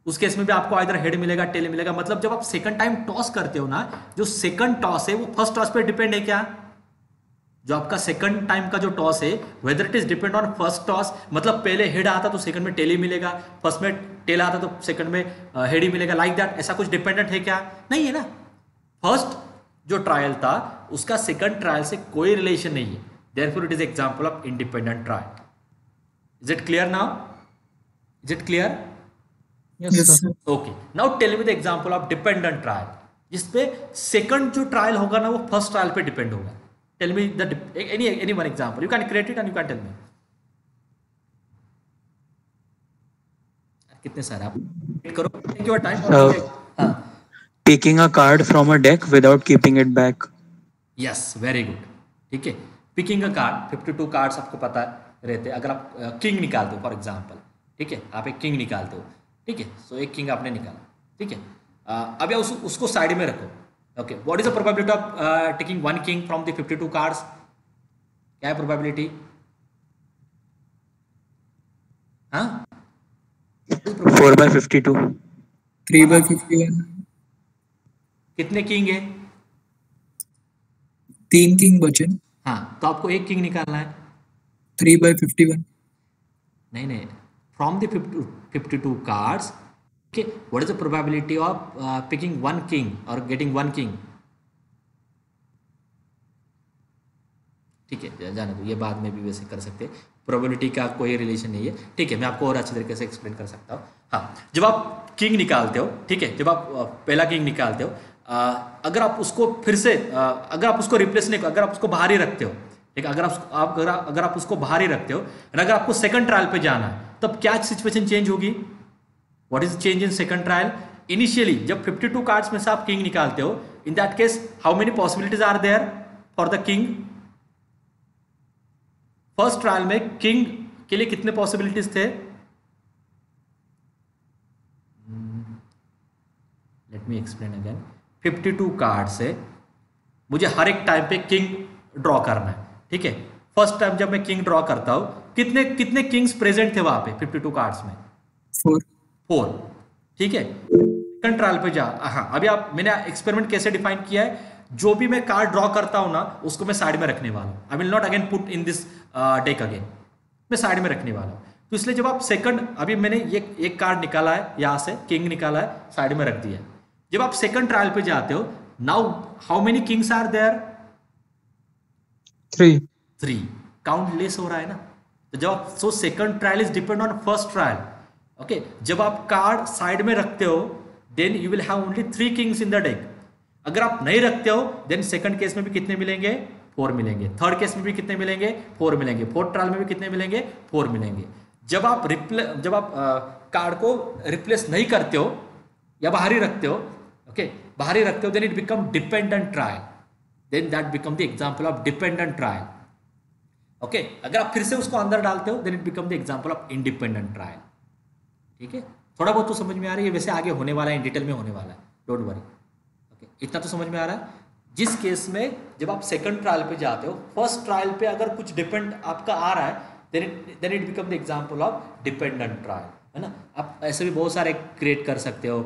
उस केस में भी आपको आइदर हेड मिलेगा टेल मिलेगा। मतलब जब आप सेकंड टाइम टॉस करते हो ना, जो सेकंड टॉस है वो फर्स्ट टॉस पे डिपेंड है क्या? जो आपका सेकंड टाइम का जो टॉस है weather it is depend on first toss, मतलब पहले हेड आता तो सेकंड में टेल ही मिलेगा, फर्स्ट में टेल आता तो सेकंड में हेड ही मिलेगा, लाइक दैट। ऐसा कुछ डिपेंडेंट है क्या? नहीं है ना। फर्स्ट जो ट्रायल था उसका सेकंड ट्रायल से कोई रिलेशन नहीं है, therefore it is example of independent trial. Is it clear now? Is it clear? Yes, sir. Okay, now tell me the example of dependent trial, जिसपे सेकंड जो ट्रायल होगा ना वो फर्स्ट ट्रायल पे डिपेंड होगा। Tell me the any one example, you can create it and you can tell me. कितने सारे आप करो, टेक योर टाइम। हाँ, Picking a card from a deck without keeping it back. Yes, very good. ठीक है, पिकिंग अ कार्ड, 52 कार्ड्स आपको पता रहते हैं। अगर आप किंग निकालते हो फॉर एग्जांपल, ठीक है, आप एक किंग निकालते हो, ठीक है, सो एक किंग आपने निकाला, ठीक है, अब उसको साइड में रखो। Okay, what is the probability of taking one king from the 52 cards? क्या है प्रोबेबिलिटी? हाँ, 4/52. 3/51. कितने किंग है? 3 किंग बचे। हाँ, तो आपको एक किंग निकालना है। 3/51. नहीं, from the 52 cards, okay, what is the probability of picking one king or getting one king? ठीक है, जाने दो, ये बाद में भी वैसे कर सकते हैं, प्रोबेबिलिटी का कोई रिलेशन नहीं है। ठीक है, मैं आपको और अच्छी तरीके से एक्सप्लेन कर सकता हूँ। हाँ, जब आप किंग निकालते हो, ठीक है, जब आप पहला किंग निकालते हो, अगर आप उसको फिर से अगर आप उसको रिप्लेस नहीं, अगर आप उसको बाहर ही रखते हो, ठीक है, अगर आप उसको बाहर ही रखते हो, अगर आपको सेकंड ट्रायल पे जाना है, तब क्या सिचुएशन चेंज होगी? What is the change in second trial? Initially, जब 52 कार्ड्स में से आप किंग निकालते हो, in that case, how many possibilities are there for the king? First trial में किंग के लिए कितने पॉसिबिलिटीज थे? Let me explain again. 52 card से मुझे हर एक टाइम पे किंग ड्रॉ करना है, ठीक है। फर्स्ट टाइम जब मैं किंग ड्रॉ करता हूं, कितने किंग्स प्रेजेंट थे वहां पे 52 कार्ड्स में? 4, ठीक है। सेकंड ट्रायल पे जा, हाँ, अभी आप, मैंने एक्सपेरिमेंट कैसे डिफाइन किया है, जो भी मैं कार्ड ड्रॉ करता हूं ना, उसको मैं साइड में रखने वाला हूं। I will not again put in this deck again, मैं साइड में रखने वाला हूं। तो इसलिए जब आप सेकंड, अभी मैंने ये एक कार्ड निकाला है, यहां से किंग निकाला है, साइड में रख दिया। जब आप सेकंड ट्रायल पे जाते हो, now how many kings are there? 3 count less हो रहा है ना। तो जब आप, so second trial is depend on first trial. Okay, जब आप कार्ड साइड में रखते हो, then you will have only 3 kings in the deck. अगर आप नहीं रखते हो, देन सेकंड केस में भी कितने मिलेंगे? 4 मिलेंगे। थर्ड केस में भी कितने मिलेंगे? 4 मिलेंगे। फोर्थ ट्रायल में भी कितने मिलेंगे? 4 मिलेंगे। जब आप कार्ड को रिप्लेस नहीं करते हो या बाहर ही रखते हो, ओके, बाहर ही रखते हो, then it become dependent trial, then that become the example of dependent trial. Okay, अगर आप फिर से उसको अंदर डालते हो, then it become the example of independent trial. ठीक है, थोड़ा बहुत तो समझ में आ रही है, वैसे आगे होने वाला है, इन डिटेल में होने वाला है, डोंट वरी। ओके, इतना तो समझ में आ रहा है। जिस केस में जब आप सेकंड ट्रायल पे जाते हो, फर्स्ट ट्रायल पे अगर कुछ डिपेंड आपका आ रहा है, then it become the example of dependent trial, है ना। आप ऐसे भी बहुत सारे क्रिएट कर सकते हो,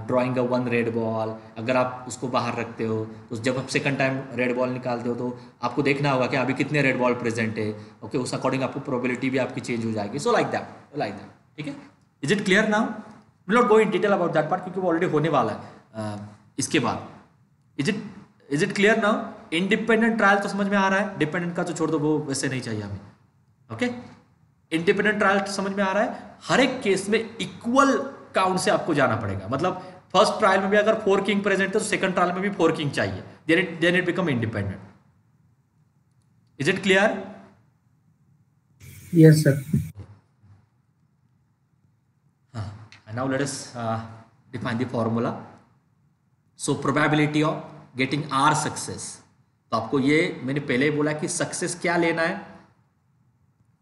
ड्राइंग अ 1 रेड बॉल, अगर आप उसको बाहर रखते हो, तो जब आप सेकंड टाइम रेड बॉल निकालते हो, तो आपको देखना होगा कि अभी कितने रेड बॉल प्रेजेंट है। ओके, उस अकॉर्डिंग आपको प्रोबेबिलिटी भी आपकी चेंज हो जाएगी। सो लाइक दैट, ठीक है। Is it clear now? Will not go in detail about that part, क्योंकि वो ऑलरेडी होने वाला है इसके बाद। Is it clear now? Independent trial तो समझ में आ रहा है, डिपेंडेंट का तो छोड़ दो, वो वैसे नहीं चाहिए हमें। ओके, इंडिपेंडेंट ट्रायल समझ में आ रहा है। हर एक केस में इक्वल काउंट से आपको जाना पड़ेगा, मतलब फर्स्ट ट्रायल में भी अगर 4 किंग प्रेजेंट है, तो सेकंड ट्रायल में भी 4 किंग चाहिए, then it become independent. Is it clear? Yes, sir. Now let us define the formula. So probability of getting R success. तो आपको ये मैंने पहले ही बोला कि सक्सेस क्या लेना है,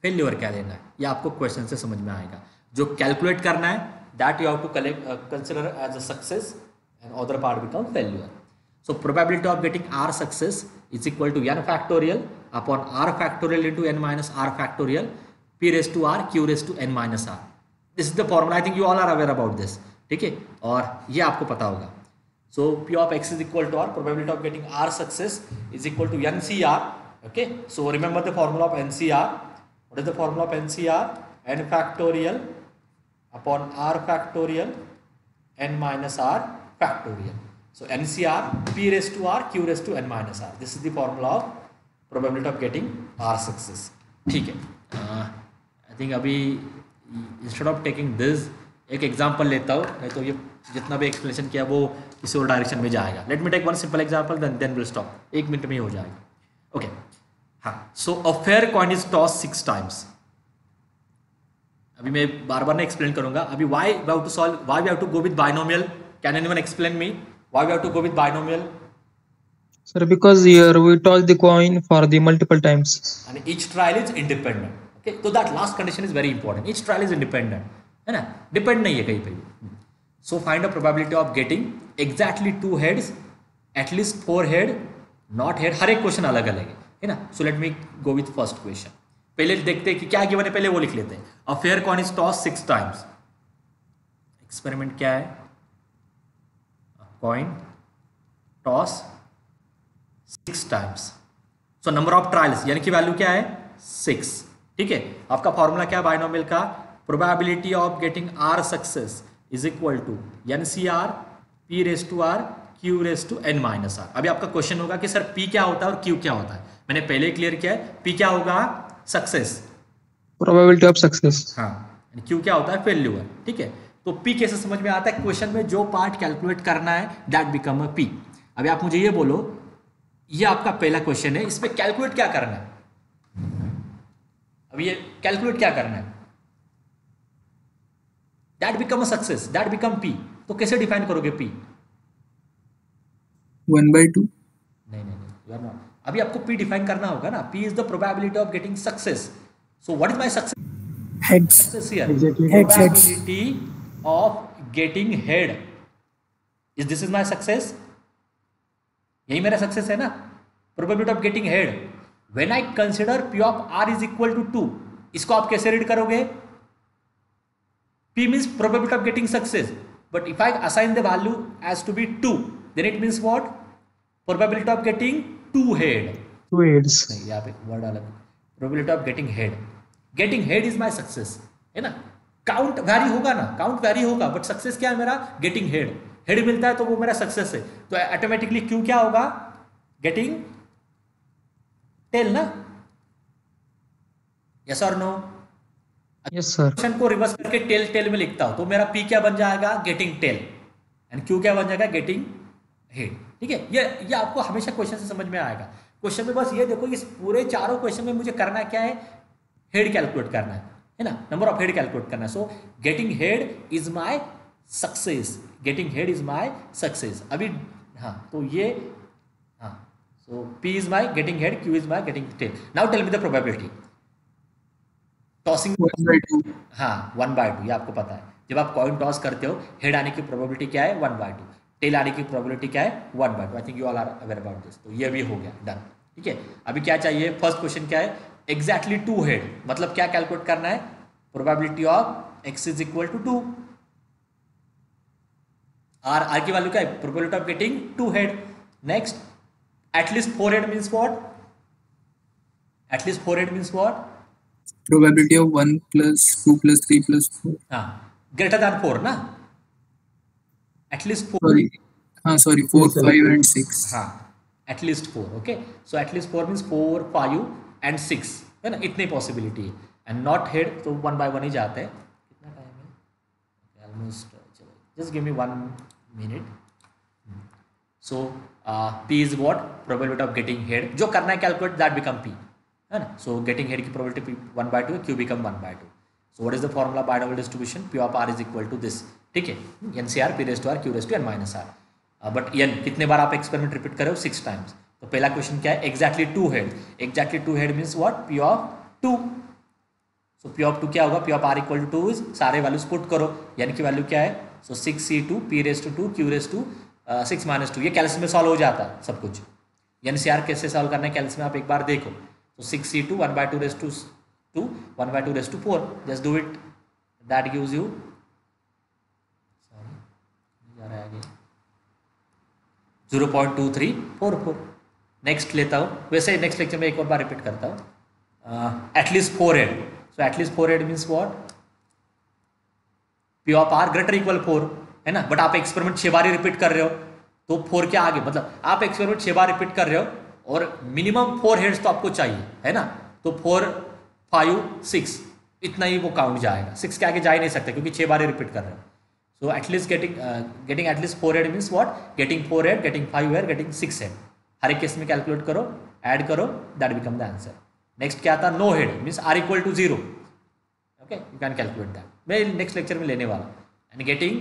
फेल्योर क्या लेना है, ये आपको क्वेश्चन से समझ में आएगा। जो कैलकुलेट करना है, that you have to consider as a success and other part become failure. So probability of getting R success is equal to n factorial upon R factorial into n minus R factorial p raised to R q raised to n minus R. This is the formula. I think you all are aware about this. ठीक है, और ये आपको पता होगा. So p of x is equal to R, probability of getting R success is equal to NCR. Okay, so remember the formula of NCR. What is the formula of NCR? N factorial upon R factorial n minus R factorial. So NCR p raised to R q raised to n minus R. This is the formula of probability of getting R success. ठीक है, I think अभी instead of taking this एक एग्जाम्पल लेता हूँ, नहीं तो ये जितना भी एक्सप्लेनेशन किया वो किसी और डायरेक्शन में जाएगा. Let me take one simple example then will stop. 1 minute में ही हो जाएगा. ओके, हाँ. So a fair coin is toss 6 times. अभी मैं बार बार नहीं एक्सप्लेन करूंगा. अभी why we have to solve, why we have to go with binomial. Can anyone explain me why we have to go with binomial? Sir, because here we toss the coin for the multiple times. And each trial is independent. Okay, so that last condition is very important. Each trial is independent, है ना, डिपेंड नहीं है कहीं पे भी. So find a probability of getting exactly 2 heads, at least 4 head, not head. हर एक क्वेश्चन अलग अलग है ना. So let me go with first question. पहले देखते हैं कि क्या गिवन है, पहले वो लिख लेते हैं. अ fair coin is toss 6 times. Experiment क्या है? Coin toss 6 times. So number of trials यानी कि वैल्यू क्या है? 6. ठीक है, आपका फॉर्मूला क्या है बाइनोमियल का? Probability of getting r success is equal to NCR p raise to R q raise to n minus R. अभी आपका क्वेश्चन होगा कि सर p क्या होता है और q क्या होता है. मैंने पहले क्लियर किया है. p क्या होगा? Success, Probability of success. हाँ. q क्या होता है? फेल्यूर. ठीक है, तो p कैसे समझ में आता है? क्वेश्चन में जो पार्ट कैलकुलेट करना है दैट बिकम अ p. अभी आप मुझे ये बोलो, ये आपका पहला क्वेश्चन है, इसमें कैलकुलेट क्या करना है? अब ये कैलकुलेट क्या करना है? That become a success, that become p. तो कैसे डिफाइन करोगे p? 1/2. नहीं, यू आर नॉट. अभी आपको p डिफाइन करना होगा ना. p is the probability of getting success. So what is my success? Heads. Success here. Heads. Probability of getting head is this is my success. यही मेरा सक्सेस है ना. Probability of getting head. When I consider p of r is equal to 2, इसको आप कैसे रीड करोगे? p means probability of getting success, but if I assign the value as to be 2, then it means what? Probability of getting 2 head. 2 heads. नहीं, यहाँ पे वर्ड अलग. probability of getting head. Getting head is my success, है ना. काउंट वैरी होगा ना, काउंट वैरी होगा, बट सक्सेस क्या है मेरा? Getting head. हेड मिलता है तो वो मेरा सक्सेस है. तो ऑटोमेटिकली क्यू क्या होगा? गेटिंग टेल ना. यस और नो? Yes, sir. क्वेश्चन को रिवर्स करके टेल में लिखता हूं तो मेरा पी क्या बन जाएगा? Getting tail. एंड क्यू क्या बन जाएगा? Getting head. ठीक है, ये आपको हमेशा क्वेश्चन से समझ में आएगा. क्वेश्चन में बस ये देखो, इस पूरे चारों क्वेश्चन में मुझे करना क्या है? हेड कैलकुलेट करना है ना, नंबर ऑफ हेड कैलकुलेट करना है. So getting head is my success. Getting head is my success. अभी हाँ, तो ये हाँ. So P is my getting head, Q is my getting tail. Now tell me the probability. Tossing 1/2. हाँ, 1/2. ये आपको पता है. जब आप कॉइन टॉस करते हो, हेड आने की प्रोबेबिलिटी क्या है? 1/2. टेल आने की प्रोबेबिलिटी क्या है? 1/2. I think you all are aware about this. तो ये भी हो गया, डन. ठीक है, अभी क्या चाहिए? फर्स्ट क्वेश्चन क्या है? Exactly 2 head. मतलब क्या कैलकुलेट करना है? Probability of x is equal to 2. R की वैल्यू क्या है? Probability of getting 2 head. Next, at least 4 head means what? At least 4 head means what? Probability of 1 plus 2 plus 3 plus 4. हाँ, ग्रेटर दैन 4 ना. एटलीस्ट 4. Sorry. Sorry. 4, 5 and 6. हाँ, at least 4. Okay, so at least 4 means 4, 5 and 6, है ना. इतनी पॉसिबिलिटी है. एंड नॉट हेड तो 1 by 1 ही जाते हैं. कितना टाइम है? ऑलमोस्ट. चलो, just give me 1 minute. So p is what? Probability of getting head. जो करना है कैलकुलेट, दैट बिकम p, है ना. सो गेटिंग हेड की प्रोबेबिलिटी 1/2 है, q become 1/2. So what is the formula binomial distribution? p of r is equal to this. ठीक है, NCR p raise to r q raise to n minus r. But n कितने बार आप एक्सपेरिमेंट रिपीट करो? 6 टाइम्स. तो पहला क्वेश्चन क्या है? Exactly 2 head. Exactly 2 head means what? p of 2. सो p ऑफ 2 क्या होगा? p of r equal to 2 is, सारे वैल्यूज पुट करो. n की वैल्यू क्या है? So 6c2 p raise to 2 q raise to 6 - 2, ये कैल्स में सॉल्व हो जाता है सब कुछ। एनसीआर कैसे सॉल्व करना है कैल्स में आप एक बार देखो। तो 6c2 1/2 raised to 2 1/2 raised to 4, just do it, that gives you, sorry जा रहा है आगे, 0.2344। नेक्स्ट लेता हूँ, वैसे नेक्स्ट लेक्चर में एक और बार रिपीट करता हूँ। At least 4 head, so at least 4 head means what, P of R greater equal 4 है ना, बट आप एक्सपेरिमेंट 6 बार ही रिपीट कर रहे हो तो 4 के आगे, मतलब आप एक्सपेरिमेंट 6 बार रिपीट कर रहे हो और मिनिमम 4 हेड्स तो आपको चाहिए है ना, तो 4 5 6 इतना ही वो काउंट जाएगा, 6 के आगे जा ही नहीं सकते क्योंकि 6 बार ही रिपीट कर रहे हो। So at least getting at least 4 head means what, getting 4 head, getting 5 head, getting 6 head, हर एक केस में कैलकुलेट करो, ऐड करो, that become the answer. Next क्या था, no head means R equal to 0, okay you can calculate that, मैं नेक्स्ट लेक्चर में लेने वाला। एंड गेटिंग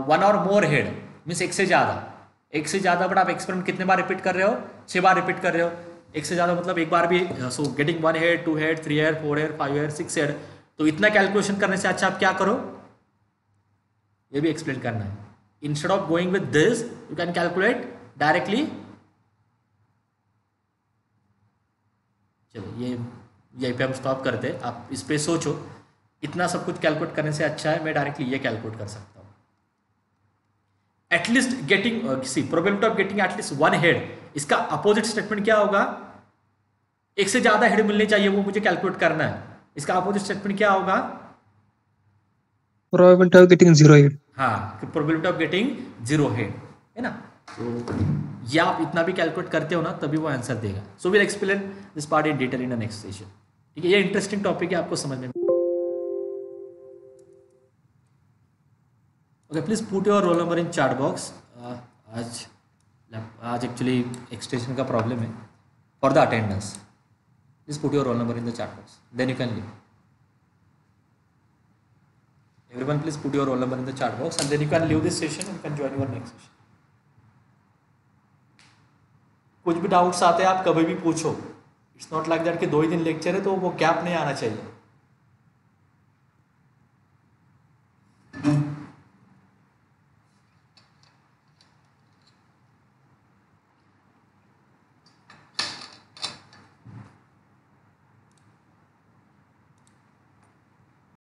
1 और मोर हेड मीन्स एक से ज़्यादा, बट आप एक्सपेरिमेंट कितने बार रिपीट कर रहे हो, 6 बार रिपीट कर रहे हो, एक से ज़्यादा मतलब एक बार भी। So getting 1 head, 2 head, 3 head, 4 head, 5 head, 6 head, तो इतना कैलकुलेशन करने से अच्छा आप क्या करो, ये भी एक्सप्लेन करना है। Instead of going with this you can calculate directly. चलो ये यहीं पे हम स्टॉप करते हैं, आप इस पे सोचो, इतना सब कुछ कैलकुलेट करने से अच्छा है मैं डायरेक्टली ये कैलकुलेट कर सकता हूँ। At least getting see probability of getting at least 1 head, इसका अपोजिट स्टेटमेंट क्या होगा, एक से ज्यादा हेड मिलने चाहिए, वो मुझे कैलकुलेट करना है। इसका अपोजिट स्टेटमेंट क्या होगा, Probability of getting 0 head. हाँ, प्रोबेबिलिटी ऑफ गेटिंग 0 हेड है ना। तो ये आप इतना भी कैलकुलेट करते हो ना तभी वो आंसर देगा। So will explain this part in detail in the next session, ठीक है। ये इंटरेस्टिंग टॉपिक है, आपको समझ में। Okay, please put your roll number in chat box. आज एक्चुअली एक्सटेंशन का प्रॉब्लम है for the attendance. Please put your roll number in the chat box, then you can leave. Everyone please put your roll number in the chat box and then you can leave this session and you can join your next session. कुछ भी डाउट्स आते हैं आप कभी भी पूछो, इट्स नॉट लाइक दैट कि 2 ही दिन लेक्चर है तो वो गैप नहीं आना चाहिए।